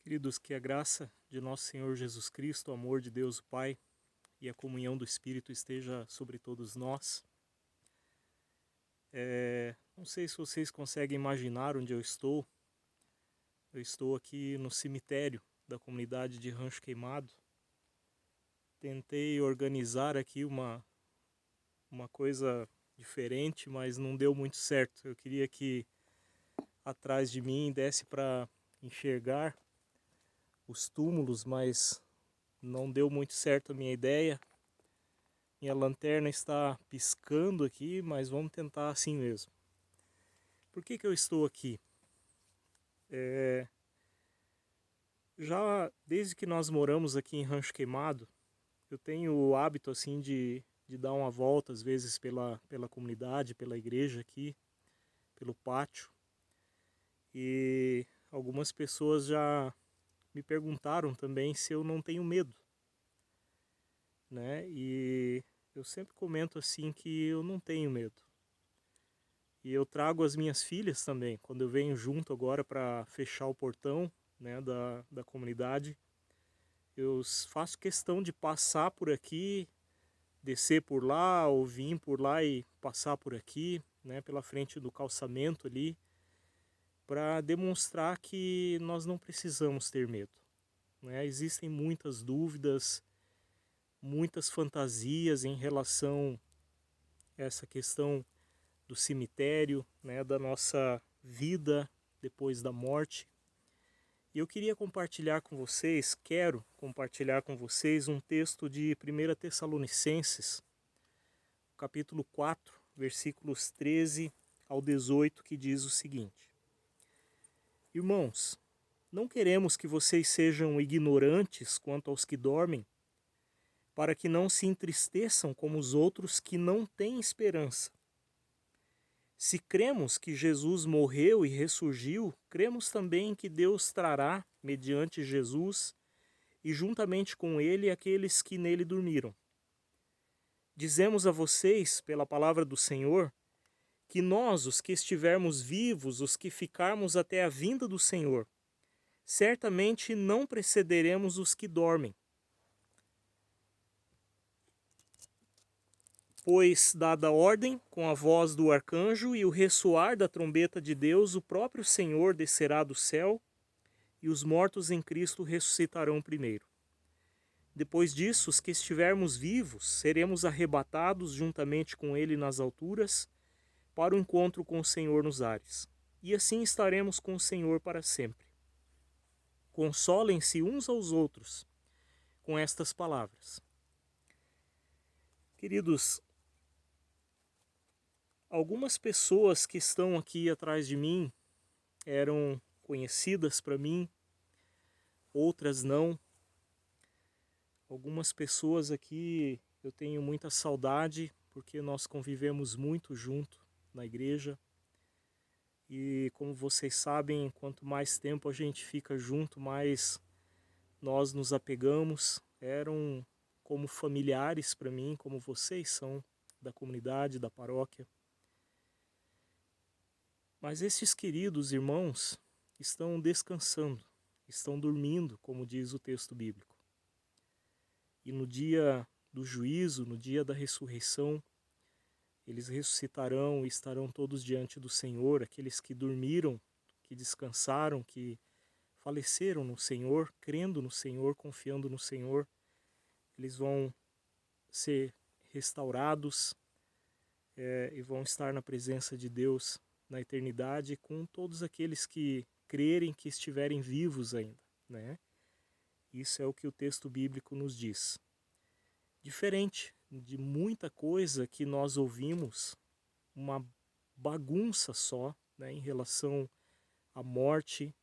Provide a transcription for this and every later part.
Queridos, que a graça de nosso Senhor Jesus Cristo, o amor de Deus o Pai e a comunhão do Espírito esteja sobre todos nós. Não sei se vocês conseguem imaginar onde eu estou. Eu estou aqui no cemitério da comunidade de Rancho Queimado. Tentei organizar aqui uma coisa diferente, mas não deu muito certo. Eu queria que atrás de mim desse para enxergar os túmulos, mas não deu muito certo a minha ideia. Minha lanterna está piscando aqui, mas vamos tentar assim mesmo. Por que eu estou aqui? Já desde que nós moramos aqui em Rancho Queimado, eu tenho o hábito assim de dar uma volta às vezes pela comunidade, pela igreja aqui, pelo pátio. E algumas pessoas já me perguntaram também se eu não tenho medo, né? E eu sempre comento assim que eu não tenho medo. E eu trago as minhas filhas também, quando eu venho junto agora para fechar o portão, né, da comunidade. Eu faço questão de passar por aqui, descer por lá, ou vir por lá e passar por aqui, né, pela frente do calçamento ali, para demonstrar que nós não precisamos ter medo, né? Existem muitas dúvidas, muitas fantasias em relação a essa questão do cemitério, né, da nossa vida depois da morte. E eu queria compartilhar com vocês, quero compartilhar com vocês um texto de 1 Tessalonicenses, capítulo 4, versículos 13 ao 18, que diz o seguinte: Irmãos, não queremos que vocês sejam ignorantes quanto aos que dormem, para que não se entristeçam como os outros que não têm esperança. Se cremos que Jesus morreu e ressurgiu, cremos também que Deus trará, mediante Jesus, e juntamente com ele, aqueles que nele dormiram. Dizemos a vocês, pela palavra do Senhor, que nós, os que estivermos vivos, os que ficarmos até a vinda do Senhor, certamente não precederemos os que dormem. Pois, dada a ordem, com a voz do arcanjo e o ressoar da trombeta de Deus, o próprio Senhor descerá do céu, e os mortos em Cristo ressuscitarão primeiro. Depois disso, os que estivermos vivos, seremos arrebatados juntamente com ele nas alturas, para o encontro com o Senhor nos ares. E assim estaremos com o Senhor para sempre. Consolem-se uns aos outros com estas palavras. Queridos, algumas pessoas que estão aqui atrás de mim eram conhecidas para mim, outras não. Algumas pessoas aqui eu tenho muita saudade, porque nós convivemos muito junto na igreja. E como vocês sabem, quanto mais tempo a gente fica junto, mais nós nos apegamos. Eram como familiares para mim, como vocês são da comunidade, da paróquia. Mas esses queridos irmãos estão descansando, estão dormindo, como diz o texto bíblico. E no dia do juízo, no dia da ressurreição, eles ressuscitarão e estarão todos diante do Senhor, aqueles que dormiram, que descansaram, que faleceram no Senhor, crendo no Senhor, confiando no Senhor. Eles vão ser restaurados e vão estar na presença de Deus na eternidade com todos aqueles que crerem, que estiverem vivos ainda, né? Isso é o que o texto bíblico nos diz. Diferente de muita coisa que nós ouvimos, uma bagunça só, né, em relação à morte,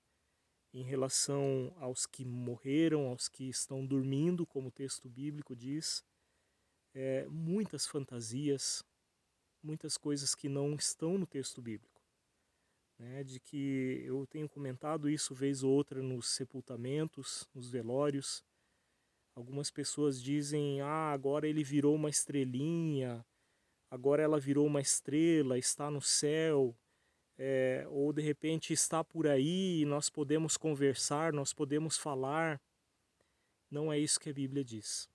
em relação aos que morreram, aos que estão dormindo, como o texto bíblico diz, muitas fantasias, muitas coisas que não estão no texto bíblico. Né, de que eu tenho comentado isso vez ou outra nos sepultamentos, nos velórios. Algumas pessoas dizem, agora ele virou uma estrelinha, agora ela virou uma estrela, está no céu, ou de repente está por aí e nós podemos conversar, nós podemos falar. Não é isso que a Bíblia diz.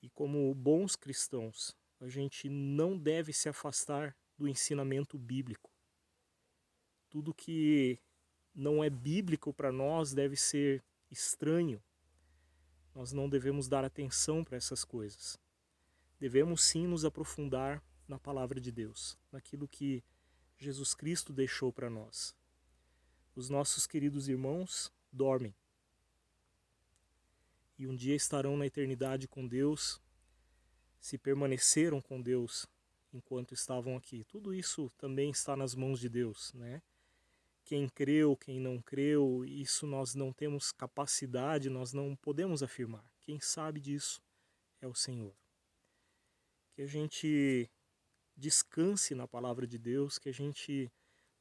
E como bons cristãos, a gente não deve se afastar do ensinamento bíblico. Tudo que não é bíblico para nós deve ser estranho. Nós não devemos dar atenção para essas coisas. Devemos sim nos aprofundar na palavra de Deus, naquilo que Jesus Cristo deixou para nós. Os nossos queridos irmãos dormem. E um dia estarão na eternidade com Deus, se permaneceram com Deus enquanto estavam aqui. Tudo isso também está nas mãos de Deus, né? Quem creu, quem não creu, isso nós não temos capacidade, nós não podemos afirmar. Quem sabe disso é o Senhor. Que a gente descanse na palavra de Deus, que a gente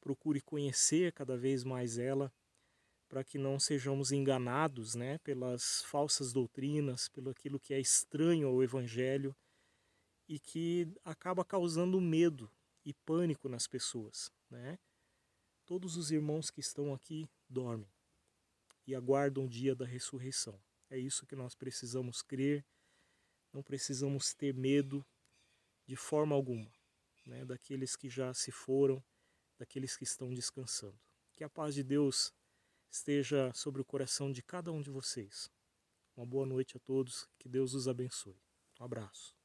procure conhecer cada vez mais ela, para que não sejamos enganados, né, pelas falsas doutrinas, pelo aquilo que é estranho ao Evangelho e que acaba causando medo e pânico nas pessoas, né? Todos os irmãos que estão aqui dormem e aguardam o dia da ressurreição. É isso que nós precisamos crer, não precisamos ter medo de forma alguma, né, daqueles que já se foram, daqueles que estão descansando. Que a paz de Deus esteja sobre o coração de cada um de vocês. Uma boa noite a todos, que Deus os abençoe. Um abraço.